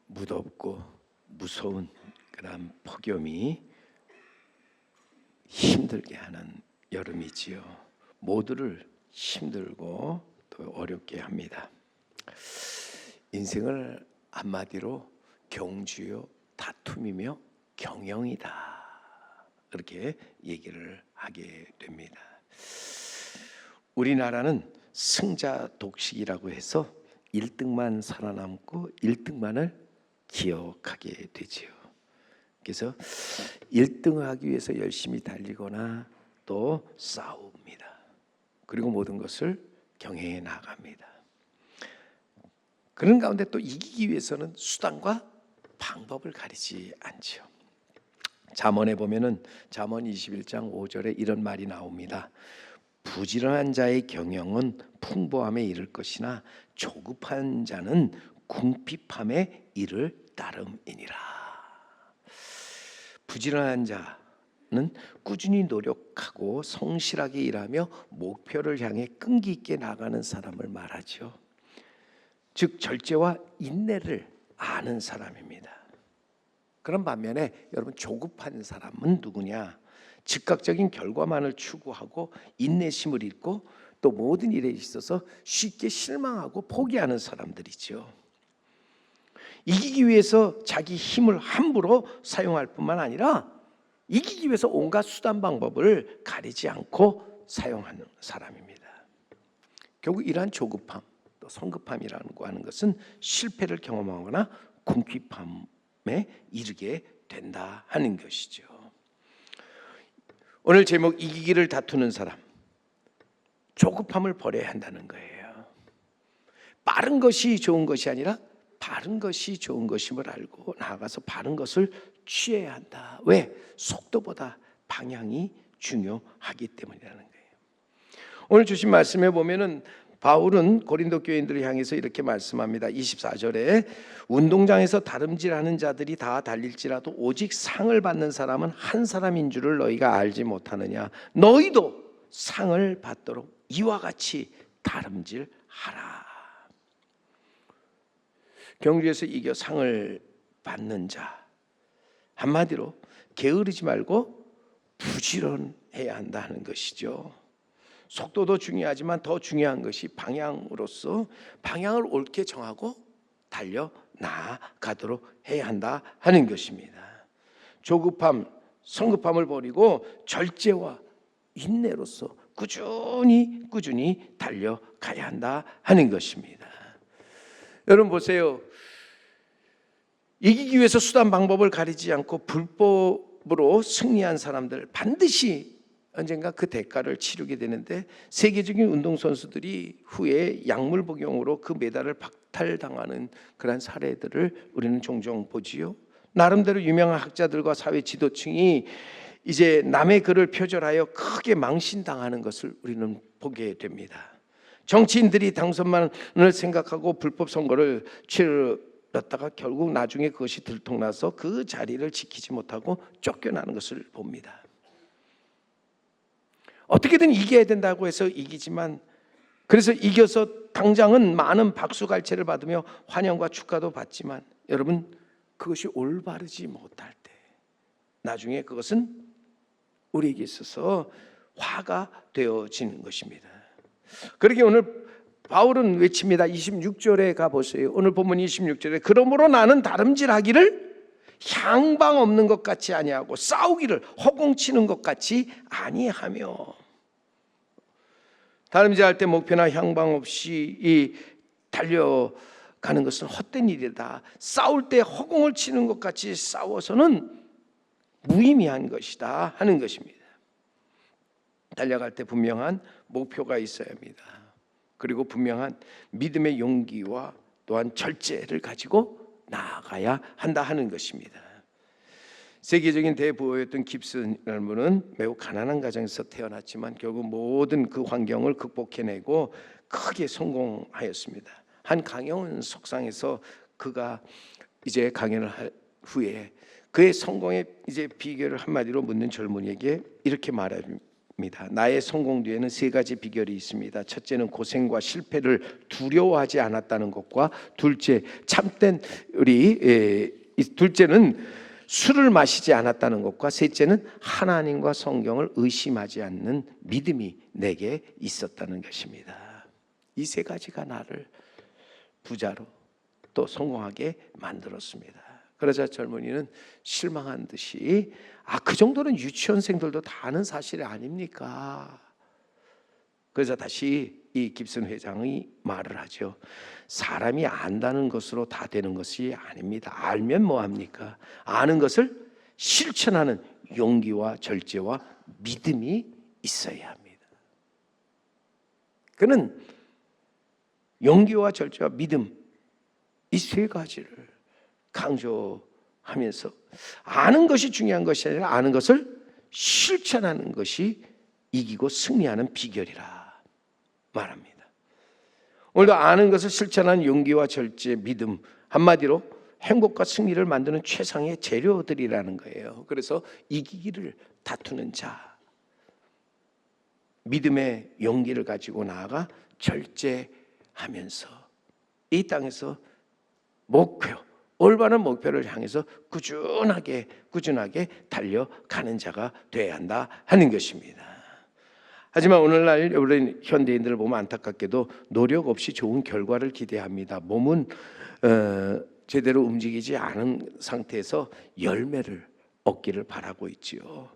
무덥고 무서운 그런 폭염이 힘들게 하는 여름이지요. 모두를 힘들고 또 어렵게 합니다. 인생을 한마디로 경주요 다툼이며 경영이다, 그렇게 얘기를 하게 됩니다. 우리나라는 승자 독식이라고 해서 1등만 살아남고 1등만을 기억하게 되지요. 그래서 1등하기 위해서 열심히 달리거나 또 싸웁니다. 그리고 모든 것을 경영해 나갑니다. 그런 가운데 또 이기기 위해서는 수단과 방법을 가리지 않지요. 잠언에 보면은 잠언 21장 5절에 이런 말이 나옵니다. 부지런한 자의 경영은 풍부함에 이를 것이나 조급한 자는 궁핍함에 이를 따름이니라. 부지런한 자는 꾸준히 노력하고 성실하게 일하며 목표를 향해 끈기 있게 나가는 사람을 말하죠. 즉 절제와 인내를 아는 사람입니다. 그런 반면에 여러분, 조급한 사람은 누구냐? 즉각적인 결과만을 추구하고 인내심을 잃고 또 모든 일에 있어서 쉽게 실망하고 포기하는 사람들이죠. 이기기 위해서 자기 힘을 함부로 사용할 뿐만 아니라 이기기 위해서 온갖 수단 방법을 가리지 않고 사용하는 사람입니다. 결국 이러한 조급함, 또 성급함이라고 하는 것은 실패를 경험하거나 궁핍함에 이르게 된다 하는 것이죠. 오늘 제목, 이기기를 다투는 사람, 조급함을 버려야 한다는 거예요. 빠른 것이 좋은 것이 아니라 바른 것이 좋은 것임을 알고 나아가서 바른 것을 취해야 한다. 왜? 속도보다 방향이 중요하기 때문이라는 거예요. 오늘 주신 말씀에 보면은 바울은 고린도 교인들을 향해서 이렇게 말씀합니다. 24절에 운동장에서 다름질하는 자들이 다 달릴지라도 오직 상을 받는 사람은 한 사람인 줄을 너희가 알지 못하느냐. 너희도 상을 받도록 이와 같이 다름질하라. 경주에서 이겨 상을 받는 자, 한마디로 게으르지 말고 부지런해야 한다는 것이죠. 속도도 중요하지만 더 중요한 것이 방향으로서 방향을 옳게 정하고 달려 나아가도록 해야 한다 하는 것입니다. 조급함, 성급함을 버리고 절제와 인내로서 꾸준히 달려가야 한다 하는 것입니다. 여러분 보세요. 이기기 위해서 수단 방법을 가리지 않고 불법으로 승리한 사람들 반드시 언젠가 그 대가를 치르게 되는데, 세계적인 운동선수들이 후에 약물 복용으로 그 메달을 박탈당하는 그런 사례들을 우리는 종종 보지요. 나름대로 유명한 학자들과 사회 지도층이 이제 남의 글을 표절하여 크게 망신당하는 것을 우리는 보게 됩니다. 정치인들이 당선만을 생각하고 불법 선거를 치렀다가 결국 나중에 그것이 들통나서 그 자리를 지키지 못하고 쫓겨나는 것을 봅니다. 어떻게든 이겨야 된다고 해서 이기지만, 그래서 이겨서 당장은 많은 박수갈채를 받으며 환영과 축하도 받지만, 여러분, 그것이 올바르지 못할 때 나중에 그것은 우리에게 있어서 화가 되어지는 것입니다. 그러게 오늘 바울은 외칩니다. 26절에 가보세요. 오늘 본문 26절에 그러므로 나는 다름질하기를 향방 없는 것 같이 아니하고 싸우기를 허공치는 것 같이 아니하며. 다름질할 때 목표나 향방 없이 달려가는 것은 헛된 일이다. 싸울 때 허공을 치는 것 같이 싸워서는 무의미한 것이다 하는 것입니다. 달려갈 때 분명한 목표가 있어야 합니다. 그리고 분명한 믿음의 용기와 또한 절제를 가지고 나아가야 한다 하는 것입니다. 세계적인 대부호였던 깁슨이라는 분은 매우 가난한 가정에서 태어났지만 결국 모든 그 환경을 극복해내고 크게 성공하였습니다. 한 강연 석상에서 그가 이제 강연을 할 후에 그의 성공의 이제 비결을 한마디로 묻는 젊은이에게 이렇게 말합니다. 나의 성공 뒤에는 세 가지 비결이 있습니다. 첫째는 고생과 실패를 두려워하지 않았다는 것과, 둘째는 술을 마시지 않았다는 것과, 셋째는 하나님과 성경을 의심하지 않는 믿음이 내게 있었다는 것입니다. 이 세 가지가 나를 부자로 또 성공하게 만들었습니다. 그러자 젊은이는 실망한 듯이 그 정도는 유치원생들도 다 아는 사실 아닙니까? 그래서 다시 이 깁슨 회장이 말을 하죠. 사람이 안다는 것으로 다 되는 것이 아닙니다. 알면 뭐합니까? 아는 것을 실천하는 용기와 절제와 믿음이 있어야 합니다. 그는 용기와 절제와 믿음, 이 세 가지를 강조하면서 아는 것이 중요한 것이 아니라 아는 것을 실천하는 것이 이기고 승리하는 비결이라 말합니다. 오늘도 아는 것을 실천하는 용기와 절제, 믿음, 한마디로 행복과 승리를 만드는 최상의 재료들이라는 거예요. 그래서 이기기를 다투는 자, 믿음의 용기를 가지고 나아가 절제하면서 이 땅에서 올바른 목표를 향해서 꾸준하게 달려가는 자가 되어야 한다 하는 것입니다. 하지만 오늘날 우리 현대인들을 보면 안타깝게도 노력 없이 좋은 결과를 기대합니다. 몸은 제대로 움직이지 않은 상태에서 열매를 얻기를 바라고 있지요.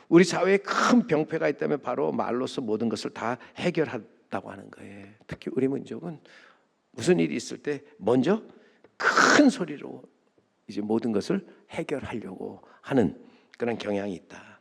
우리 사회에 큰 병폐가 있다면 바로 말로서 모든 것을 다 해결한다고 하는 거예요. 특히 우리 민족은 무슨 일이 있을 때 먼저 큰 소리로 이제 모든 것을 해결하려고 하는 그런 경향이 있다.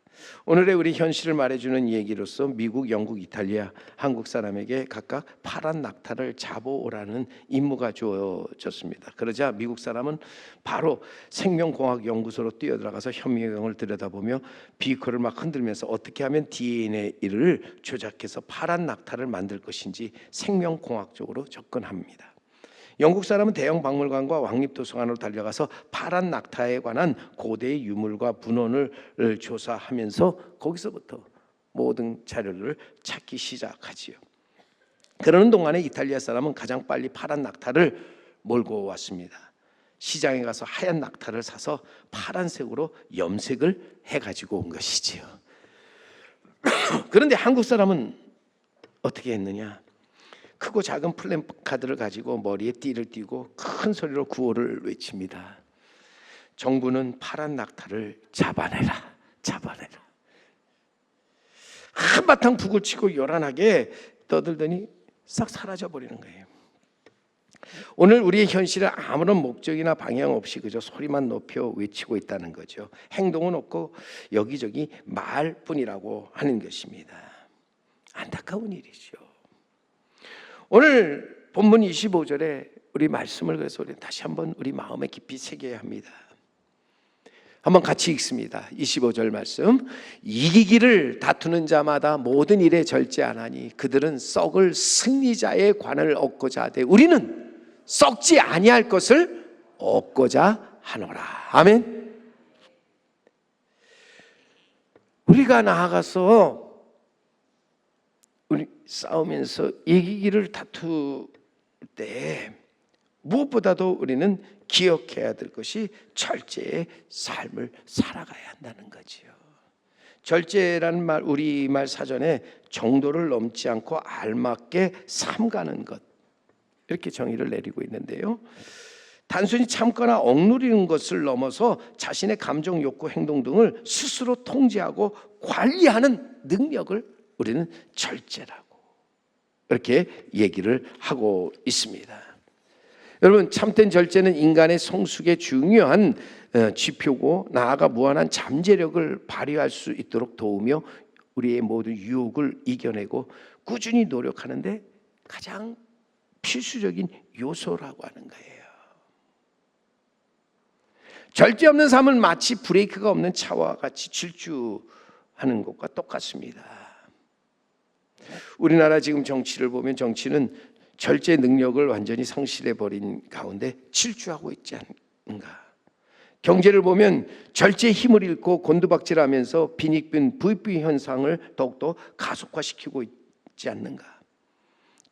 오늘의 우리 현실을 말해주는 얘기로서 미국, 영국, 이탈리아, 한국 사람에게 각각 파란 낙타를 잡아오라는 임무가 주어졌습니다. 그러자 미국 사람은 바로 생명공학연구소로 뛰어들어가서 현미경을 들여다보며 비커를 막 흔들면서 어떻게 하면 DNA를 조작해서 파란 낙타를 만들 것인지 생명공학적으로 접근합니다. 영국 사람은 대형 박물관과 왕립도서관으로 달려가서 파란 낙타에 관한 고대의 유물과 분원을 조사하면서 거기서부터 모든 자료를 찾기 시작하지요. 그러는 동안에 이탈리아 사람은 가장 빨리 파란 낙타를 몰고 왔습니다. 시장에 가서 하얀 낙타를 사서 파란색으로 염색을 해가지고 온 것이지요. 그런데 한국 사람은 어떻게 했느냐? 크고 작은 플랜카드를 가지고 머리에 띠를 띠고 큰 소리로 구호를 외칩니다. 정부는 파란 낙타를 잡아내라. 한바탕 북을 치고 요란하게 떠들더니 싹 사라져버리는 거예요. 오늘 우리의 현실은 아무런 목적이나 방향 없이 그저 소리만 높여 외치고 있다는 거죠. 행동은 없고 여기저기 말뿐이라고 하는 것입니다. 안타까운 일이죠. 오늘 본문 25절에 우리 말씀을 그래서 우리 다시 한번 우리 마음에 깊이 새겨야 합니다. 한번 같이 읽습니다. 25절 말씀. 이기기를 다투는 자마다 모든 일에 절제하나니 그들은 썩을 승리자의 관을 얻고자 하되 우리는 썩지 아니할 것을 얻고자 하노라. 아멘. 우리가 나아가서 우리 싸우면서 이기기를 다툴 때 무엇보다도 우리는 기억해야 될 것이 절제의 삶을 살아가야 한다는 거지요. 절제라는 말, 우리말 사전에 정도를 넘지 않고 알맞게 삼가는 것, 이렇게 정의를 내리고 있는데요. 단순히 참거나 억누르는 것을 넘어서 자신의 감정, 욕구, 행동 등을 스스로 통제하고 관리하는 능력을 우리는 절제라고 이렇게 얘기를 하고 있습니다. 여러분, 참된 절제는 인간의 성숙의 중요한 지표고 나아가 무한한 잠재력을 발휘할 수 있도록 도우며 우리의 모든 유혹을 이겨내고 꾸준히 노력하는데 가장 필수적인 요소라고 하는 거예요. 절제 없는 삶은 마치 브레이크가 없는 차와 같이 질주하는 것과 똑같습니다. 우리나라 지금 정치를 보면 정치는 절제 능력을 완전히 상실해버린 가운데 질주하고 있지 않은가. 경제를 보면 절제의 힘을 잃고 곤두박질하면서 빈익빈 부익부 현상을 더욱더 가속화시키고 있지 않는가.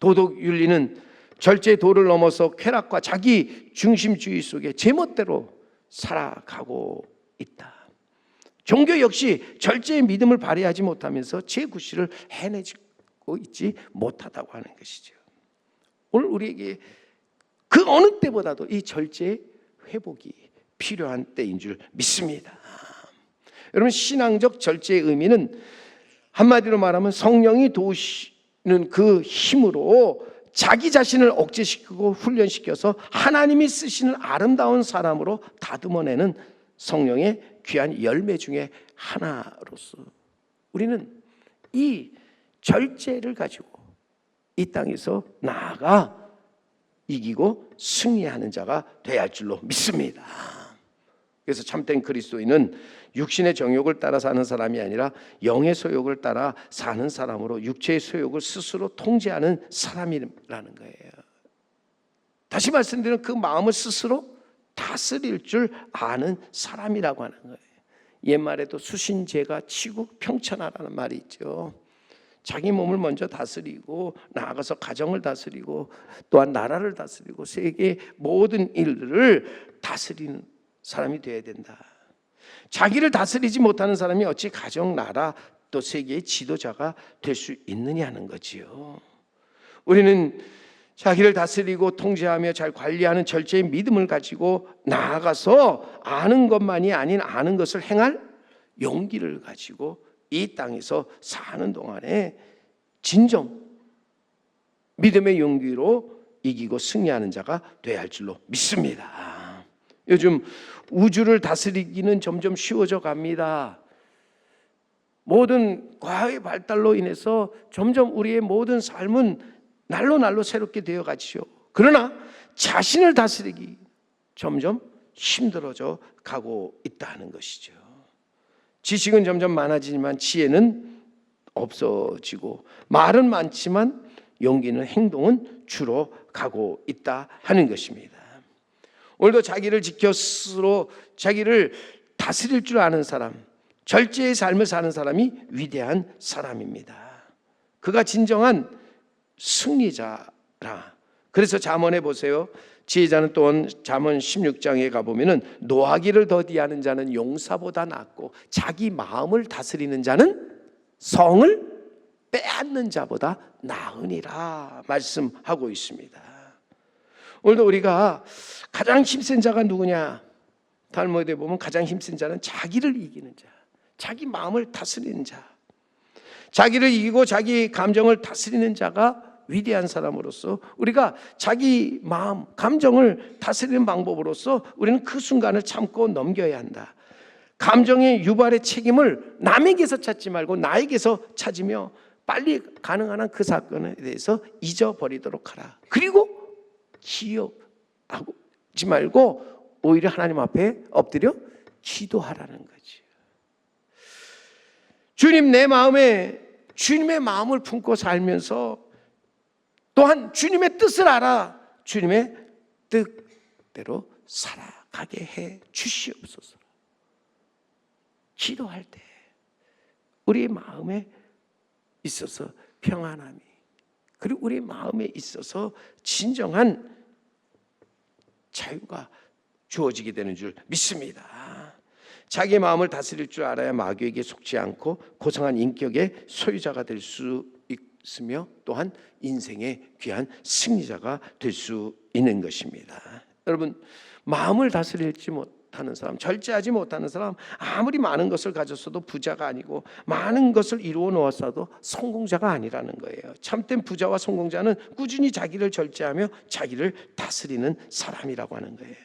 도덕 윤리는 절제의 도를 넘어서 쾌락과 자기 중심주의 속에 제멋대로 살아가고 있다. 종교 역시 절제의 믿음을 발휘하지 못하면서 제9시를 해내고 있지 못하다고 하는 것이죠. 오늘 우리에게 그 어느 때보다도 이 절제의 회복이 필요한 때인 줄 믿습니다. 여러분, 신앙적 절제의 의미는 한마디로 말하면 성령이 도우시는 그 힘으로 자기 자신을 억제시키고 훈련시켜서 하나님이 쓰시는 아름다운 사람으로 다듬어내는 성령의 귀한 열매 중에 하나로서 우리는 이 절제를 가지고 이 땅에서 나아가 이기고 승리하는 자가 되어야 할 줄로 믿습니다. 그래서 참된 그리스도인은 육신의 정욕을 따라 사는 사람이 아니라 영의 소욕을 따라 사는 사람으로 육체의 소욕을 스스로 통제하는 사람이라는 거예요. 다시 말씀드리면 그 마음을 스스로 다스릴 줄 아는 사람이라고 하는 거예요. 옛말에도 수신제가 치고 평천하라는 말이 있죠. 자기 몸을 먼저 다스리고 나아가서 가정을 다스리고 또한 나라를 다스리고 세계의 모든 일들을 다스리는 사람이 되어야 된다. 자기를 다스리지 못하는 사람이 어찌 가정, 나라 또 세계의 지도자가 될 수 있느냐는 거지요. 우리는 자기를 다스리고 통제하며 잘 관리하는 절제의 믿음을 가지고 나아가서 아는 것만이 아닌 아는 것을 행할 용기를 가지고 이 땅에서 사는 동안에 진정 믿음의 용기로 이기고 승리하는 자가 되어야 할 줄로 믿습니다. 요즘 우주를 다스리기는 점점 쉬워져 갑니다. 모든 과학의 발달로 인해서 점점 우리의 모든 삶은 날로 새롭게 되어 가지요. 그러나 자신을 다스리기 점점 힘들어져 가고 있다는 것이죠. 지식은 점점 많아지지만 지혜는 없어지고 말은 많지만 용기는 행동은 줄어가고 있다 하는 것입니다. 오늘도 자기를 지켜 스스로 자기를 다스릴 줄 아는 사람, 절제의 삶을 사는 사람이 위대한 사람입니다. 그가 진정한 승리자라. 그래서 잠언에 보세요. 지혜자는 또한 잠언 16장에 가보면은 노하기를 더디하는 자는 용사보다 낫고 자기 마음을 다스리는 자는 성을 빼앗는 자보다 나으니라 말씀하고 있습니다. 오늘도 우리가 가장 힘센 자가 누구냐? 탈무드에 보면 가장 힘센 자는 자기를 이기는 자, 자기 마음을 다스리는 자, 자기를 이기고 자기 감정을 다스리는 자가 위대한 사람으로서 우리가 자기 마음, 감정을 다스리는 방법으로서 우리는 그 순간을 참고 넘겨야 한다. 감정의 유발의 책임을 남에게서 찾지 말고 나에게서 찾으며 빨리 가능한 한 그 사건에 대해서 잊어버리도록 하라. 그리고 기억하지 말고 오히려 하나님 앞에 엎드려 기도하라는 거지. 주님, 내 마음에 주님의 마음을 품고 살면서 또한 주님의 뜻을 알아 주님의 뜻대로 살아가게 해 주시옵소서. 기도할 때 우리의 마음에 있어서 평안함이, 그리고 우리의 마음에 있어서 진정한 자유가 주어지게 되는 줄 믿습니다. 자기 마음을 다스릴 줄 알아야 마귀에게 속지 않고 고상한 인격의 소유자가 될 수 있으며 또한 인생의 귀한 승리자가 될 수 있는 것입니다. 여러분, 마음을 다스리지 못하는 사람, 절제하지 못하는 사람, 아무리 많은 것을 가졌어도 부자가 아니고 많은 것을 이루어 놓았어도 성공자가 아니라는 거예요. 참된 부자와 성공자는 꾸준히 자기를 절제하며 자기를 다스리는 사람이라고 하는 거예요.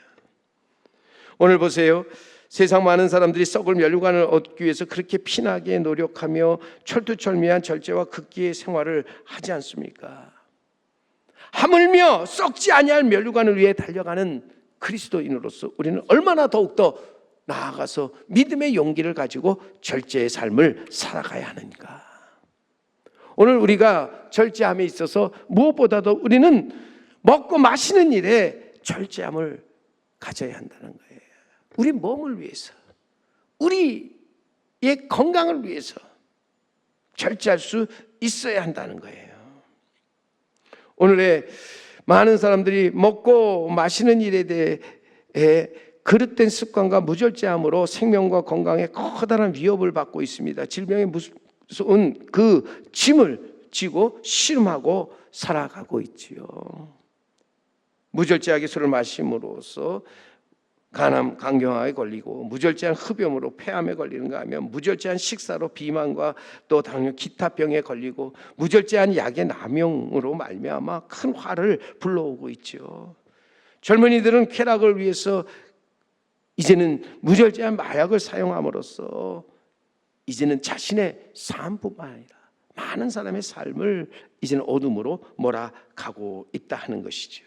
오늘 보세요. 세상 많은 사람들이 썩을 면류관을 얻기 위해서 그렇게 피나게 노력하며 철두철미한 절제와 극기의 생활을 하지 않습니까? 하물며 썩지 아니할 면류관을 위해 달려가는 그리스도인으로서 우리는 얼마나 더욱더 나아가서 믿음의 용기를 가지고 절제의 삶을 살아가야 하는가. 오늘 우리가 절제함에 있어서 무엇보다도 우리는 먹고 마시는 일에 절제함을 가져야 한다는 거예요. 우리 몸을 위해서, 우리의 건강을 위해서 절제할 수 있어야 한다는 거예요. 오늘의 많은 사람들이 먹고 마시는 일에 대해 그릇된 습관과 무절제함으로 생명과 건강에 커다란 위협을 받고 있습니다. 질병의 무서운 그 짐을 지고 씨름하고 살아가고 있지요. 무절제하게 술을 마심으로써 간암, 간경화에 걸리고, 무절제한 흡염으로 폐암에 걸리는가 하면 무절제한 식사로 비만과 또 당뇨, 기타 병에 걸리고, 무절제한 약의 남용으로 말미암아 큰 화를 불러오고 있죠. 젊은이들은 쾌락을 위해서 이제는 무절제한 마약을 사용함으로써 이제는 자신의 삶뿐만 아니라 많은 사람의 삶을 이제는 어둠으로 몰아가고 있다 하는 것이죠.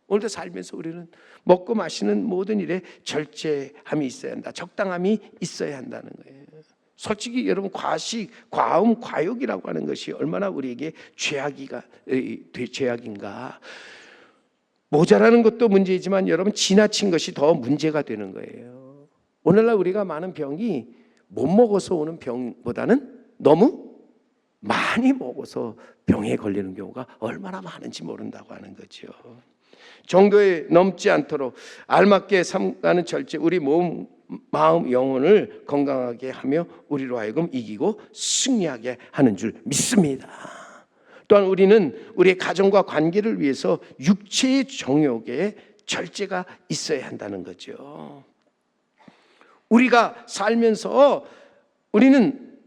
오늘도 살면서 우리는 먹고 마시는 모든 일에 절제함이 있어야 한다. 적당함이 있어야 한다는 거예요. 솔직히 여러분, 과식, 과음, 과욕이라고 하는 것이 얼마나 우리에게 죄악인가. 모자라는 것도 문제이지만 여러분, 지나친 것이 더 문제가 되는 거예요. 오늘날 우리가 많은 병이 못 먹어서 오는 병보다는 너무 많이 먹어서 병에 걸리는 경우가 얼마나 많은지 모른다고 하는 거죠. 정도에 넘지 않도록 알맞게 삼가는 절제, 우리 몸, 마음, 영혼을 건강하게 하며 우리로 하여금 이기고 승리하게 하는 줄 믿습니다. 또한 우리는 우리의 가정과 관계를 위해서 육체의 정욕에 절제가 있어야 한다는 거죠. 우리가 살면서 우리는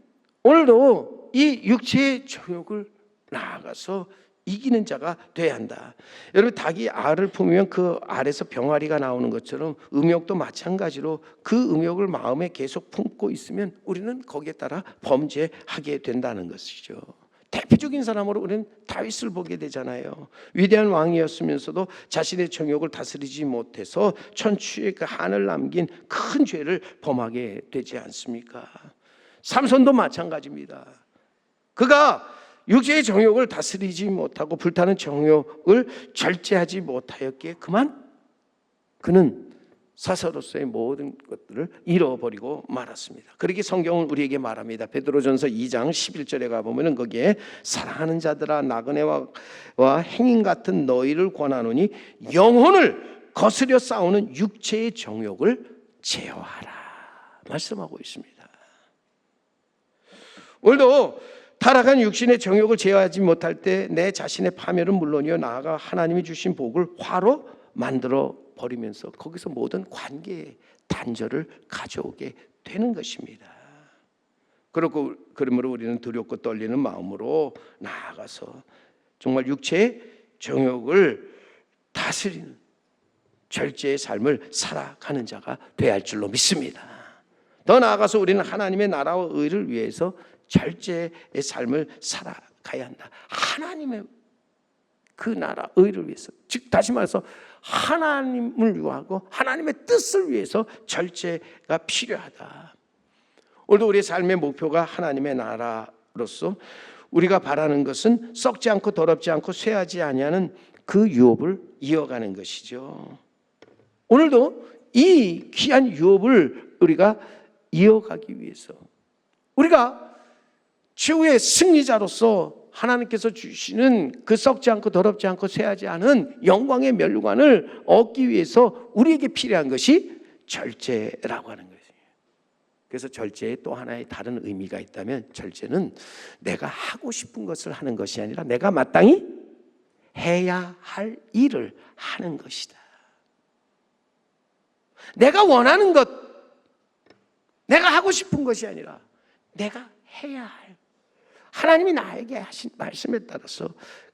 오늘도 이 육체의 정욕을 나아가서 이기는 자가 돼야 한다. 여러분, 닭이 알을 품으면 그 알에서 병아리가 나오는 것처럼 음욕도 마찬가지로 그 음욕을 마음에 계속 품고 있으면 우리는 거기에 따라 범죄하게 된다는 것이죠. 대표적인 사람으로 우리는 다윗을 보게 되잖아요. 위대한 왕이었으면서도 자신의 정욕을 다스리지 못해서 천추의 그 한을 남긴 큰 죄를 범하게 되지 않습니까? 삼손도 마찬가지입니다. 그가 육체의 정욕을 다스리지 못하고 불타는 정욕을 절제하지 못하였기에 그만 그는 사사로서의 모든 것들을 잃어버리고 말았습니다. 그러기 성경은 우리에게 말합니다. 베드로전서 2장 11절에 가보면 거기에 사랑하는 자들아, 나그네와 행인 같은 너희를 권하노니 영혼을 거스려 싸우는 육체의 정욕을 제어하라 말씀하고 있습니다. 오늘도 타락한 육신의 정욕을 제어하지 못할 때 내 자신의 파멸은 물론이요, 나아가 하나님이 주신 복을 화로 만들어 버리면서 거기서 모든 관계의 단절을 가져오게 되는 것입니다. 그러므로 우리는 두렵고 떨리는 마음으로 나아가서 정말 육체의 정욕을 다스리는 절제의 삶을 살아가는 자가 되어야 할 줄로 믿습니다. 더 나아가서 우리는 하나님의 나라와 의를 위해서 절제의 삶을 살아가야 한다. 하나님의 그 나라 의를 위해서, 즉 다시 말해서 하나님을 위하고 하나님의 뜻을 위해서 절제가 필요하다. 오늘도 우리의 삶의 목표가 하나님의 나라로서 우리가 바라는 것은 썩지 않고 더럽지 않고 쇠하지 아니하는 그 유업을 이어가는 것이죠. 오늘도 이 귀한 유업을 우리가 이어가기 위해서 우리가 최후의 승리자로서 하나님께서 주시는 그 썩지 않고 더럽지 않고 쇠하지 않은 영광의 멸류관을 얻기 위해서 우리에게 필요한 것이 절제라고 하는 것이에요. 그래서 절제에 또 하나의 다른 의미가 있다면, 절제는 내가 하고 싶은 것을 하는 것이 아니라 내가 마땅히 해야 할 일을 하는 것이다. 내가 원하는 것, 내가 하고 싶은 것이 아니라 내가 해야 할, 하나님이 나에게 하신 말씀에 따라서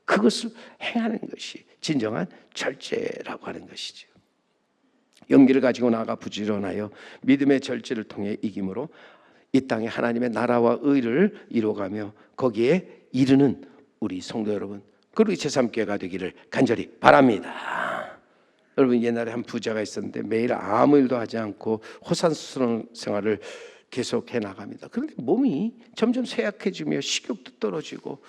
그것을 행하는 것이 진정한 절제라고 하는 것이죠. 용기를 가지고 나아가 부지런하여 믿음의 절제를 통해 이김으로 이 땅에 하나님의 나라와 의를 이루어가며 거기에 이르는 우리 성도 여러분, 그리고 제3교회가 되기를 간절히 바랍니다. 여러분, 옛날에 한 부자가 있었는데 매일 아무 일도 하지 않고 호산스러운 생활을 계속해 나갑니다. 그런데 몸이 점점 쇠약해지며 식욕도 떨어지고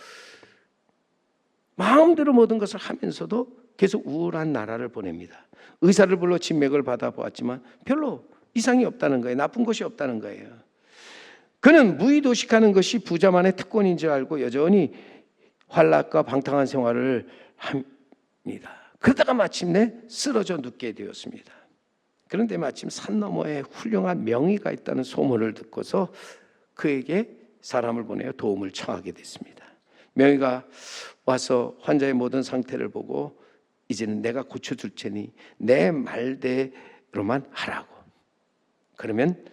마음대로 모든 것을 하면서도 계속 우울한 나라를 보냅니다. 의사를 불러 진맥을 받아보았지만 별로 이상이 없다는 거예요. 나쁜 것이 없다는 거예요. 그는 무의도식하는 것이 부자만의 특권인 줄 알고 여전히 환락과 방탕한 생활을 합니다. 그러다가 마침내 쓰러져 눕게 되었습니다. 그런데 마침 산 너머에 훌륭한 명의가 있다는 소문을 듣고서 그에게 사람을 보내어 도움을 청하게 됐습니다. 명의가 와서 환자의 모든 상태를 보고 이제는 내가 고쳐줄 테니 내 말대로만 하라고. 그러면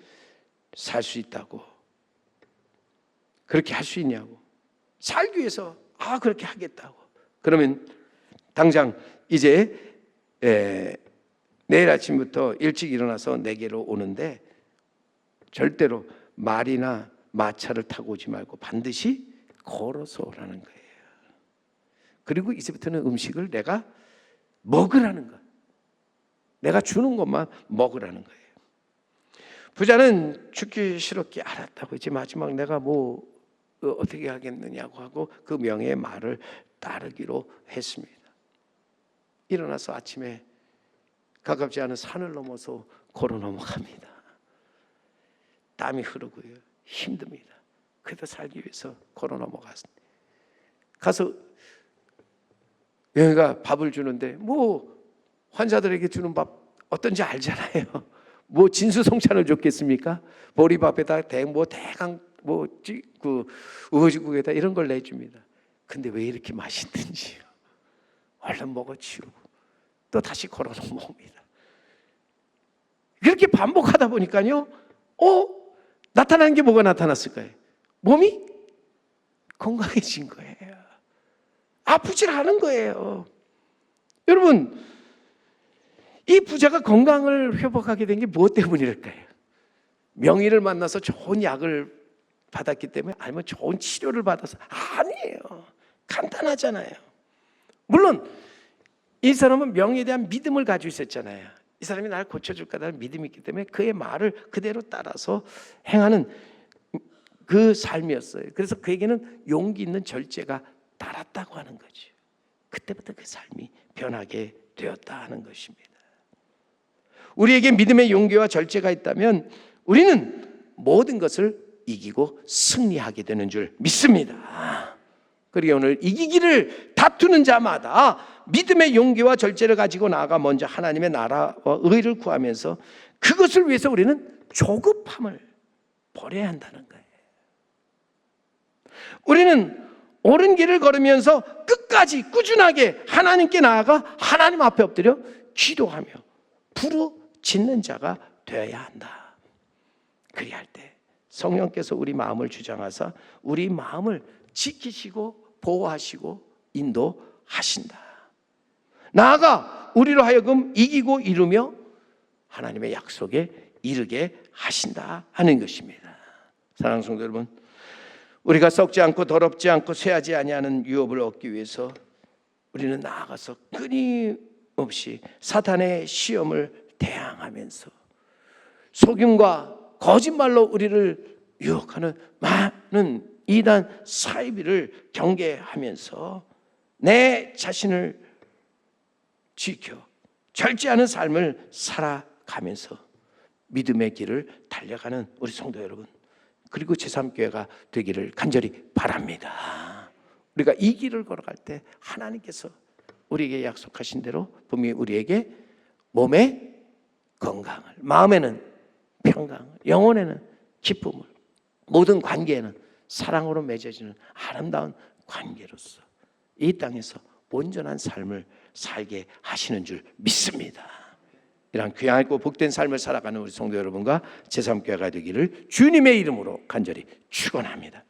살 수 있다고. 그렇게 할 수 있냐고. 살기 위해서 그렇게 하겠다고. 그러면 당장 이제 내일 아침부터 일찍 일어나서 내게로 오는데 절대로 말이나 마차를 타고 오지 말고 반드시 걸어서 오라는 거예요. 그리고 이제부터는 음식을 내가 먹으라는 것. 내가 주는 것만 먹으라는 거예요. 부자는 죽기 싫었기에 알았다고. 이제 마지막 내가 어떻게 하겠느냐고 하고 그 명예의 말을 따르기로 했습니다. 일어나서 아침에 가깝지 않은 산을 넘어서 걸어 넘어갑니다. 땀이 흐르고요. 힘듭니다. 그래도 살기 위해서 걸어 넘어갔습니다. 가서 명의가 밥을 주는데 환자들에게 주는 밥 어떤지 알잖아요. 진수성찬을 줬겠습니까? 보리밥에다 대강 우거지국에다 이런 걸 내줍니다. 근데 왜 이렇게 맛있는지요? 얼른 먹어 치우고 또 다시 걸어 넘어옵니다. 그렇게 반복하다 보니까요. 나타나는 게 뭐가 나타났을까요? 몸이 건강해진 거예요. 아프질 않은 거예요. 여러분, 이 부자가 건강을 회복하게 된 게 무엇 때문일까요? 명의를 만나서 좋은 약을 받았기 때문에 아니면 좋은 치료를 받아서? 아니에요. 간단하잖아요. 물론 이 사람은 명의에 대한 믿음을 가지고 있었잖아요. 이 사람이 나를 고쳐줄 거라는 믿음이 있기 때문에 그의 말을 그대로 따라서 행하는 그 삶이었어요. 그래서 그에게는 용기 있는 절제가 따랐다고 하는 거죠. 그때부터 그 삶이 변하게 되었다 하는 것입니다. 우리에게 믿음의 용기와 절제가 있다면 우리는 모든 것을 이기고 승리하게 되는 줄 믿습니다. 그리고 오늘 이기기를 다투는 자마다 믿음의 용기와 절제를 가지고 나아가 먼저 하나님의 나라와 의를 구하면서 그것을 위해서 우리는 조급함을 버려야 한다는 거예요. 우리는 옳은 길을 걸으면서 끝까지 꾸준하게 하나님께 나아가 하나님 앞에 엎드려 기도하며 부르짖는 자가 되어야 한다. 그리할 때 성령께서 우리 마음을 주장하사 우리 마음을 지키시고 보호하시고 인도하신다. 나아가 우리로 하여금 이기고 이루며 하나님의 약속에 이르게 하신다 하는 것입니다. 사랑하는 성도 여러분, 우리가 썩지 않고 더럽지 않고 쇠하지 아니하는 유업을 얻기 위해서 우리는 나아가서 끊임없이 사탄의 시험을 대항하면서 속임과 거짓말로 우리를 유혹하는 많은 이단 사이비를 경계하면서 내 자신을 지켜 절제하는 삶을 살아가면서 믿음의 길을 달려가는 우리 성도 여러분, 그리고 제3교회가 되기를 간절히 바랍니다. 우리가 이 길을 걸어갈 때 하나님께서 우리에게 약속하신 대로 분명히 우리에게 몸의 건강을, 마음에는 평강을, 영혼에는 기쁨을, 모든 관계에는 사랑으로 맺어지는 아름다운 관계로서 이 땅에서 온전한 삶을 살게 하시는 줄 믿습니다. 이런 귀하고 복된 삶을 살아가는 우리 성도 여러분과 제3교회가 되기를 주님의 이름으로 간절히 축원합니다.